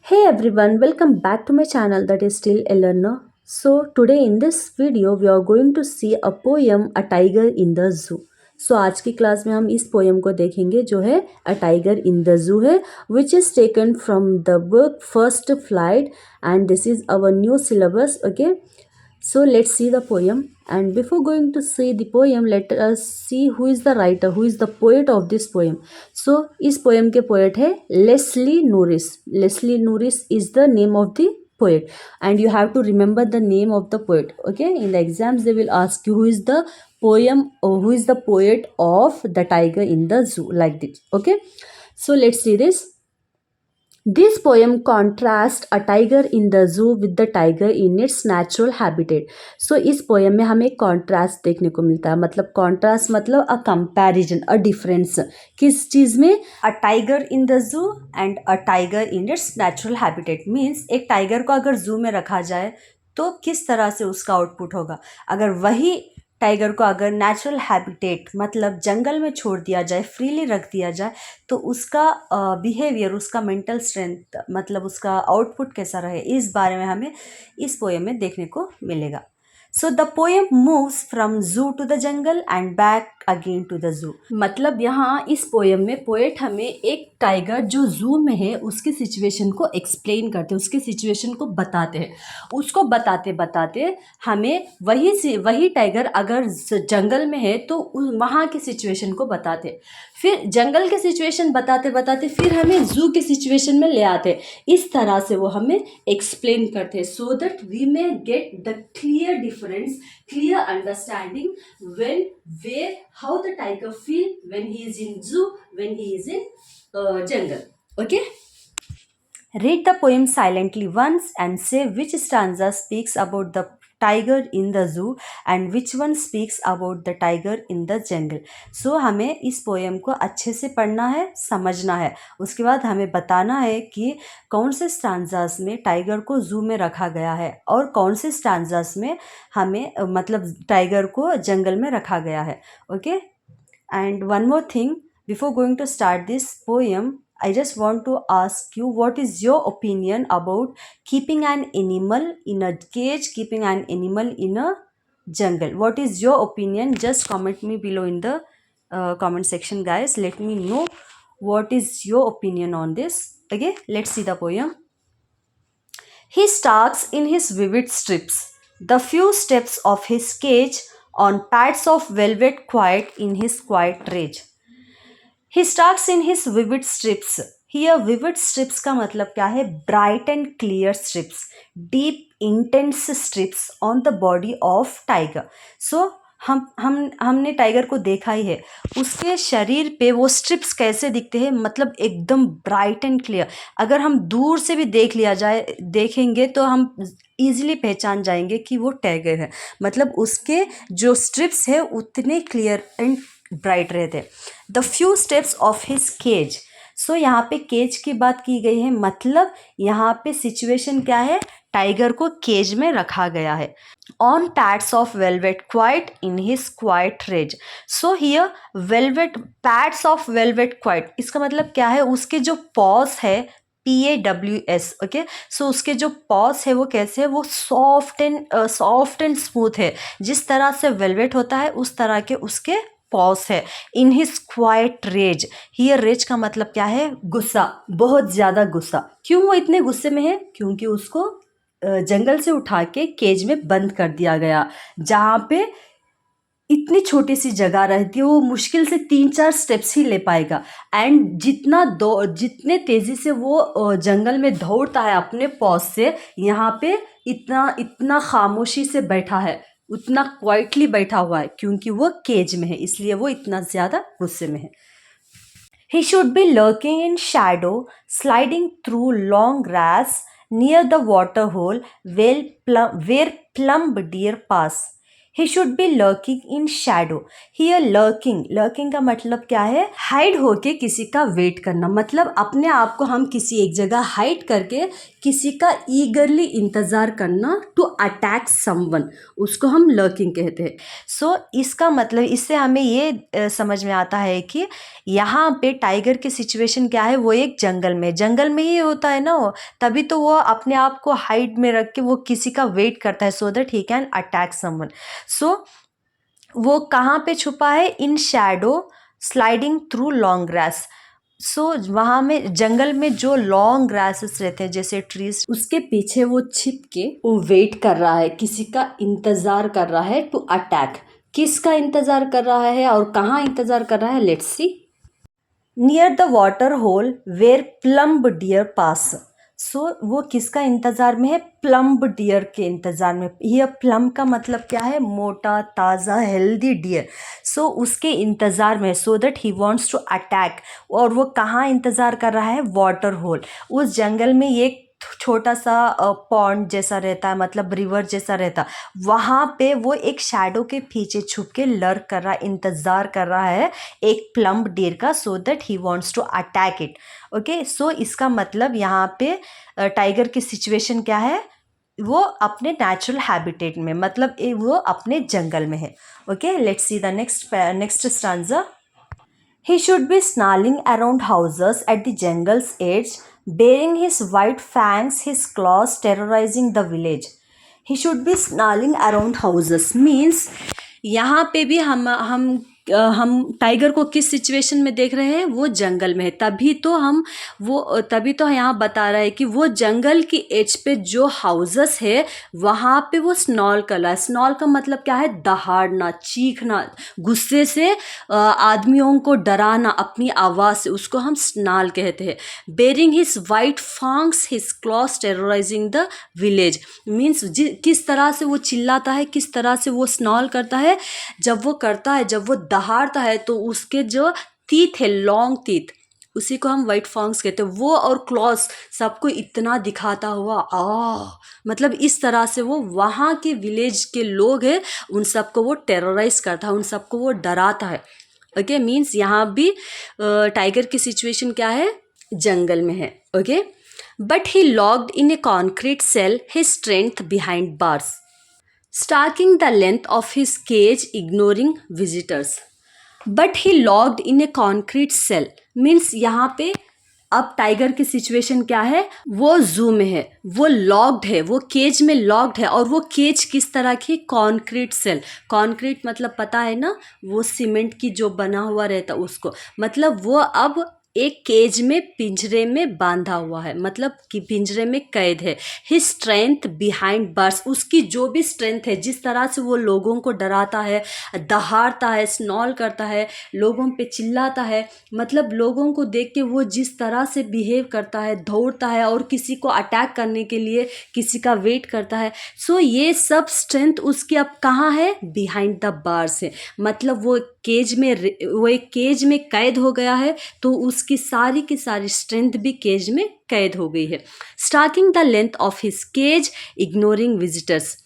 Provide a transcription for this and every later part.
Hey everyone, welcome back to my channel that is still a learner. So today in this video we are going to see a poem A Tiger in the Zoo. So आज की class में हम इस poem को देखेंगे जो है A Tiger in the Zoo है which is taken from the book First Flight and this is our new syllabus. Okay, so let's see the poem. And before going to see the poem, let us see who is the writer, who is the poet of this poem. So इस poem के poet है Leslie Norris. Leslie Norris is the name of the poet, and you have to remember the name of the poet. Okay, in the exams they will ask you who is the poem or who is the poet of The Tiger in the Zoo, like this. Okay, so let's see this. This poem contrasts a tiger in the zoo with the tiger in its natural habitat. So इस poem में हमें contrast देखने को मिलता है. मतलब contrast मतलब a comparison, a difference. किस चीज़ में? A tiger in the zoo and a tiger in its natural habitat means एक tiger को अगर zoo में रखा जाए तो किस तरह से उसका आउटपुट होगा. अगर वही टाइगर को अगर नेचुरल हैबिटेट मतलब जंगल में छोड़ दिया जाए, फ्रीली रख दिया जाए, तो उसका बिहेवियर, उसका मेंटल स्ट्रेंथ मतलब उसका आउटपुट कैसा रहे, इस बारे में हमें इस पोएम में देखने को मिलेगा. So the poem moves from zoo to the jungle and back again to the zoo. मतलब यहाँ इस पोएम में पोएट हमें एक टाइगर जो जू में है उसकी सिचुएशन को एक्सप्लेन करते हैं, उसके सिचुएशन को बताते हैं. उसको बताते बताते हमें वही टाइगर अगर जंगल में है तो वहाँ की सिचुएशन को बताते हैं. फिर जंगल के सिचुएशन बताते बताते फिर हमें जू के सिचुएशन में ले आते. इस तरह से वो हमें एक्सप्लेन करते हैं so that we may get the clear difference, clear understanding when, where, how the tiger feel when he is in zoo, when he is in jungle. Okay, read the poem silently once and say which stanza speaks about the tiger in the zoo and which one speaks about the tiger in the jungle. So हमें इस poem को अच्छे से पढ़ना है, समझना है. उसके बाद हमें बताना है कि कौन से स्टांजास में टाइगर को जू में रखा गया है और कौन से स्टांजास में हमें मतलब टाइगर को जंगल में रखा गया है. Okay, and one more thing before going to start this poem, I just want to ask you what is your opinion about keeping an animal in a cage, keeping an animal in a jungle. What is your opinion? Just comment me below in the comment section, guys. Let me know what is your opinion on this. Okay, let's see the poem. He stalks in his vivid strips, the few steps of his cage on pads of velvet quiet in his quiet rage. He starts in his vivid strips. Here vivid strips का मतलब क्या है? Bright and clear strips, deep intense strips on the body of tiger. So हमने tiger को देखा ही है, उसके शरीर पे वो स्ट्रिप्स कैसे दिखते हैं, मतलब एकदम ब्राइट एंड क्लियर. अगर हम दूर से भी देखेंगे तो हम ईजिली पहचान जाएंगे कि वो टाइगर है. मतलब उसके जो स्ट्रिप्स है उतने क्लियर एंड ब्राइट रहते. The few steps of his cage. So यहाँ पे केज की बात की गई है, मतलब यहाँ पे सिचुएशन क्या है? टाइगर को केज में रखा गया है. On pads of velvet quiet in his quiet rage. So here velvet, pads of velvet quiet, इसका मतलब क्या है? उसके जो पॉज है, PAWS. ओके, सो उसके जो पॉज है वो कैसे है? वो सॉफ्ट एंड स्मूथ है. जिस तरह से वेलवेट होता है उस तरह के उसके पॉज है. In his quiet rage. Here rage का मतलब क्या है? गुस्सा, बहुत ज़्यादा गुस्सा. क्यों वो इतने गुस्से में है? क्योंकि उसको जंगल से उठा के केज में बंद कर दिया गया, जहाँ पे इतनी छोटी सी जगह रहती है, वो मुश्किल से 3-4 स्टेप्स ही ले पाएगा. एंड जितने तेज़ी से वो जंगल में दौड़ता है अपने पॉज से, यहाँ पे इतना खामोशी से बैठा है, उतना क्वाइटली बैठा हुआ है क्योंकि वो केज में है, इसलिए वो इतना ज़्यादा गुस्से में है. He should be lurking in shadow, sliding through long grass near the water hole where plump deer pass. He should be lurking in Shadow. Here lurking, lurking का मतलब क्या है? हाइड होके किसी का वेट करना, मतलब अपने आप को हम किसी एक जगह हाइड करके किसी का ईगरली इंतज़ार करना, टू अटैक समवन, उसको हम लर्किंग कहते हैं। सो इसका मतलब, इससे हमें ये समझ में आता है कि यहाँ पे टाइगर की सिचुएशन क्या है, वो एक जंगल में ही होता है ना वो, तभी तो वो अपने आप को हाइड में रख के वो किसी का वेट करता है, so that he can attack someone. So वो कहाँ पे छुपा है? In shadow sliding through long grass. So वहाँ में जंगल में जो लॉन्ग ग्रासेस रहते हैं जैसे ट्रीज, उसके पीछे वो छिप के वो वेट कर रहा है, किसी का इंतजार कर रहा है टू अटैक। किसका इंतजार कर रहा है और कहाँ इंतजार कर रहा है? Let's see. Near the water hole where plump deer pass. So वो किसका इंतजार में है? प्लम्ब डियर के इंतजार में। यह प्लम का मतलब क्या है? मोटा, ताज़ा, हेल्दी डियर। सो उसके इंतजार में, so that he wants to attack. और वो कहाँ इंतजार कर रहा है? Water hole. उस जंगल में एक छोटा सा पॉन्ड जैसा रहता है, मतलब रिवर जैसा रहता, वहाँ पे वो एक शैडो के पीछे छुप के लर्क कर रहा है, इंतजार कर रहा है एक प्लम्ब डियर का, so that he wants to attack it. Okay, so इसका मतलब यहाँ पे टाइगर की सिचुएशन क्या है? वो अपने नेचुरल हैबिटेट में, मतलब वो अपने जंगल में है। Okay, let's see the next stanza. He should be snarling around houses at the jungle's edge, baring his white fangs, his claws terrorizing the village. He should be snarling around houses means यहाँ पे भी हम tiger को किस situation में देख रहे हैं? वो जंगल में है, तभी तो यहाँ बता रहा है कि वो जंगल की एज पे जो हाउसेस है वहाँ पे वो स्नॉल कर रहा है। स्नॉल का मतलब क्या है? दहाड़ना, चीखना, गुस्से से आदमियों को डराना अपनी आवाज़ से, उसको हम स्नॉल कहते हैं। Baring his white fangs his claws terrorizing the village means किस तरह से वो चिल्लाता है, किस तरह से वो स्नॉल करता है? जब वो दहाड़ता है तो उसके जो टीथ है, लॉन्ग टीथ, उसी को हम वाइट फॉन्ग्स कहते हैं। वो और क्लॉस सबको इतना दिखाता हुआ मतलब इस तरह से वो वहाँ के विलेज के लोग हैं उन सबको वो टेरराइज करता है, उन सबको वो डराता है। ओके, मीन्स यहाँ भी टाइगर की सिचुएशन क्या है? जंगल में है। Okay, but he locked in a concrete cell his strength behind bars, stalking the length of his cage ignoring visitors. But he locked in a concrete cell means यहाँ पे अब टाइगर की सिचुएशन क्या है? वो जू में है, वो लॉक्ड है, वो केज में लॉक्ड है। और वो केज किस तरह की? Concrete cell. कॉन्क्रीट मतलब पता है ना, वो सीमेंट की जो बना हुआ रहता उसको, मतलब वो अब एक केज में, पिंजरे में बांधा हुआ है, मतलब कि पिंजरे में कैद है। हिज स्ट्रेंथ बिहाइंड बार्स, उसकी जो भी स्ट्रेंथ है, जिस तरह से वो लोगों को डराता है, दहाड़ता है, स्नॉल करता है, लोगों पे चिल्लाता है, मतलब लोगों को देख के वो जिस तरह से बिहेव करता है, दौड़ता है और किसी को अटैक करने के लिए किसी का वेट करता है। सो ये सब स्ट्रेंथ उसकी अब कहाँ है? बिहाइंड द बार्स है, मतलब वो एक केज में कैद हो गया है, तो उसकी सारी की सारी स्ट्रेंथ भी केज में कैद हो गई है। Stalking the length of his cage ignoring visitors,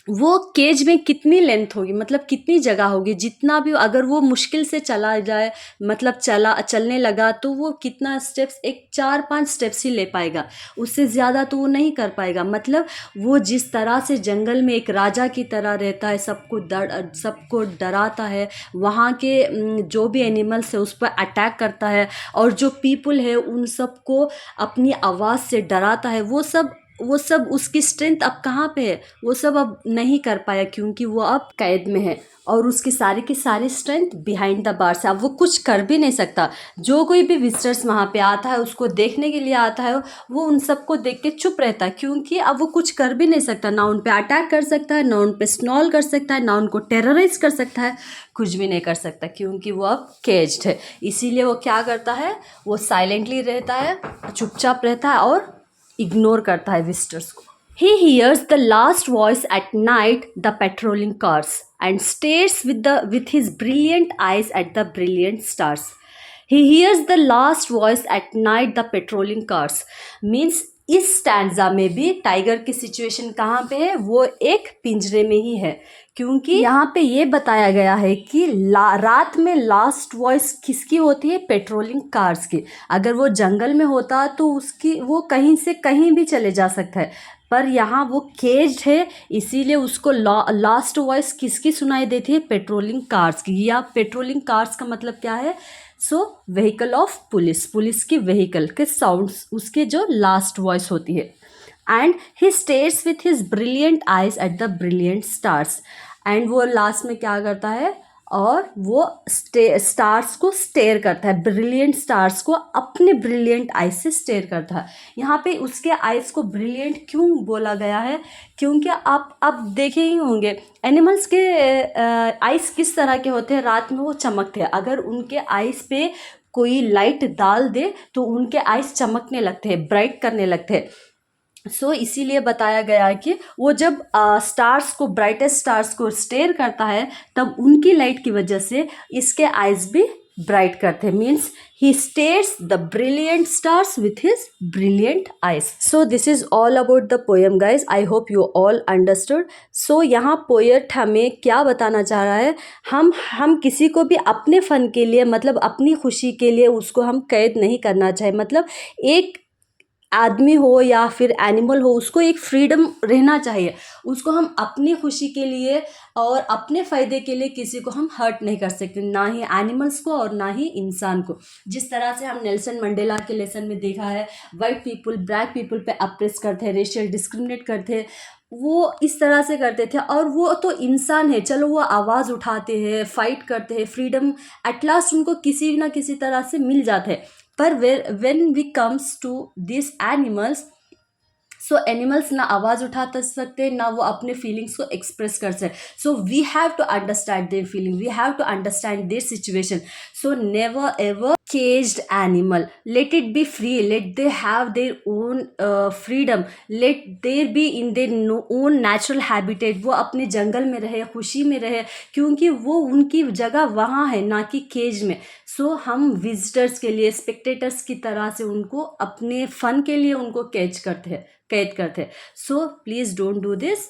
वो केज में कितनी लेंथ होगी, मतलब कितनी जगह होगी, जितना भी, अगर वो मुश्किल से चला जाए, मतलब चलने लगा, तो वो कितना स्टेप्स, एक 4-5 स्टेप्स ही ले पाएगा, उससे ज़्यादा तो वो नहीं कर पाएगा। मतलब वो जिस तरह से जंगल में एक राजा की तरह रहता है, सबको डराता है, वहाँ के जो भी एनिमल्स है उस पर अटैक करता है, और जो पीपल है उन सबको अपनी आवाज़ से डराता है, वो सब उसकी स्ट्रेंथ अब कहाँ पे है? वो सब अब नहीं कर पाया, क्योंकि वो अब कैद में है और उसकी सारी की सारी स्ट्रेंथ बिहाइंड द बार्स है। अब वो कुछ कर भी नहीं सकता। जो कोई भी विजिटर्स वहाँ पे आता है, उसको देखने के लिए आता है, वो उन सबको देख के चुप रहता है, क्योंकि अब वो कुछ कर भी नहीं सकता, ना उन पे अटैक कर सकता है, ना उन पे स्नॉल कर सकता है, ना उनको टेरराइज कर सकता है, कुछ भी नहीं कर सकता, क्योंकि वो अब केज्ड है। इसीलिए वो क्या करता है? वो साइलेंटली रहता है, चुपचाप रहता है और इग्नोर करता है विजिटर्स को। He hears the last voice at night, the patrolling cars, and stares with his brilliant eyes at the brilliant stars. He hears the last voice at night, the patrolling cars means इस stanza में भी tiger की situation कहाँ पे है, वो एक पिंजरे में ही है, क्योंकि यहाँ पे ये बताया गया है कि रात में लास्ट वॉइस किसकी होती है, पेट्रोलिंग कार्स की। अगर वो जंगल में होता तो उसकी वो कहीं से कहीं भी चले जा सकता है, पर यहाँ वो केज्ड है, इसीलिए उसको लास्ट वॉइस किसकी सुनाई देती है, पेट्रोलिंग कार्स की। या पेट्रोलिंग कार्स का मतलब क्या है, सो व्हीकल ऑफ पुलिस, पुलिस की व्हीकल के साउंड्स उसके जो लास्ट वॉइस होती है। And he stairs with his brilliant eyes at the brilliant stars. And वो लास्ट में क्या करता है, और वो स्टार्स को स्टेयर करता है, ब्रिलियंट स्टार्स को अपने ब्रिलियंट आइज से स्टेयर करता है। यहाँ पे उसके आइज को ब्रिलियंट क्यों बोला गया है, क्योंकि आप अब देखे ही होंगे एनिमल्स के आइज किस तरह के होते हैं, रात में वो चमकते हैं। अगर उनके आइज पे कोई लाइट डाल दे तो उनके आइज चमकने लगते हैं, ब्राइट करने लगते हैं। सो इसीलिए बताया गया है कि वो जब स्टार्स को, ब्राइटेस्ट स्टार्स को स्टेयर करता है, तब उनकी लाइट की वजह से इसके आइज भी ब्राइट करते हैं। Means he stares the brilliant stars with his brilliant eyes. So this is all about the poem guys, I hope you all understood. So यहाँ पोएट हमें क्या बताना चाह रहा है, हम किसी को भी अपने फन के लिए, मतलब अपनी खुशी के लिए उसको हम कैद नहीं करना चाहिए। मतलब एक आदमी हो या फिर एनिमल हो, उसको एक फ्रीडम रहना चाहिए। उसको हम अपनी खुशी के लिए और अपने फ़ायदे के लिए किसी को हम हर्ट नहीं कर सकते, ना ही एनिमल्स को और ना ही इंसान को। जिस तरह से हम नेल्सन मंडेला के लेसन में देखा है, वाइट पीपल ब्लैक पीपल पे अप्रेस करते हैं, रेशियल डिस्क्रिमिनेट करते हैं, वो इस तरह से करते थे। और वो तो इंसान है, चलो वो आवाज़ उठाते हैं, फाइट करते हैं, फ्रीडम एट लास्ट उनको किसी ना किसी तरह से मिल जाता है। पर when we comes to these animals, so animals ना आवाज़ उठा सकते, ना वो अपने फीलिंग्स को एक्सप्रेस कर सकते। So we have to understand their feeling, we have to understand their situation. So never ever caged animal, let it be free, let they have their own freedom, let they be in their own natural habitat। वो अपने जंगल में रहे, खुशी में रहे, क्योंकि वो उनकी जगह वहाँ है, ना कि केज में। सो हम विजिटर्स के लिए, स्पेक्टेटर्स की तरह से उनको अपने फन के लिए उनको कैद करते। So please don't do this,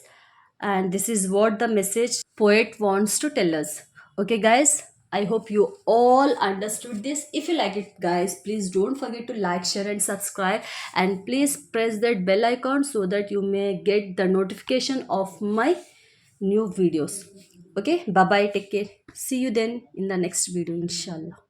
and this is what the message poet wants to tell us. Okay guys, I hope you all understood this. If you like it guys, please don't forget to like, share and subscribe, and please press that bell icon so that you may get the notification of my new videos. Okay, bye bye, take care, see you then in the next video inshallah.